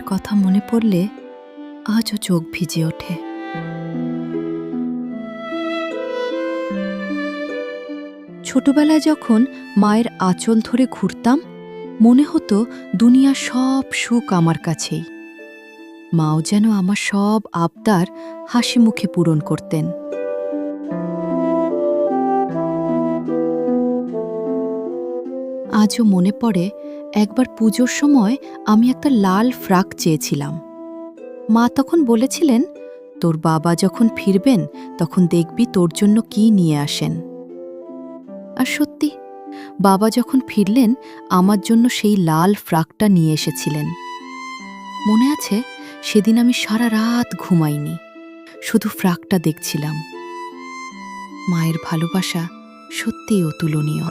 কথা মনে পড়লে আজও চোখ ভিজে ওঠে। ছোটবেলায় যখন মায়ের আঁচল ধরে ঘুরতাম, মনে হতো দুনিয়ার সব সুখ আমার কাছেই। মাও যেন আমার সব আবদার হাসি মুখে পূরণ করতেন। আজও মনে পড়ে, একবার পুজোর সময় আমি একটা লাল ফ্রাক চেয়েছিলাম। মা তখন বলেছিলেন, তোর বাবা যখন ফিরবেন তখন দেখবি তোর জন্য কি নিয়ে আসেন। আর সত্যি, বাবা যখন ফিরলেন আমার জন্য সেই লাল ফ্রাকটা নিয়ে এসেছিলেন। মনে আছে, সেদিন আমি সারা রাত ঘুমাইনি, শুধু ফ্রাকটা দেখছিলাম। মায়ের ভালোবাসা সত্যিই অতুলনীয়।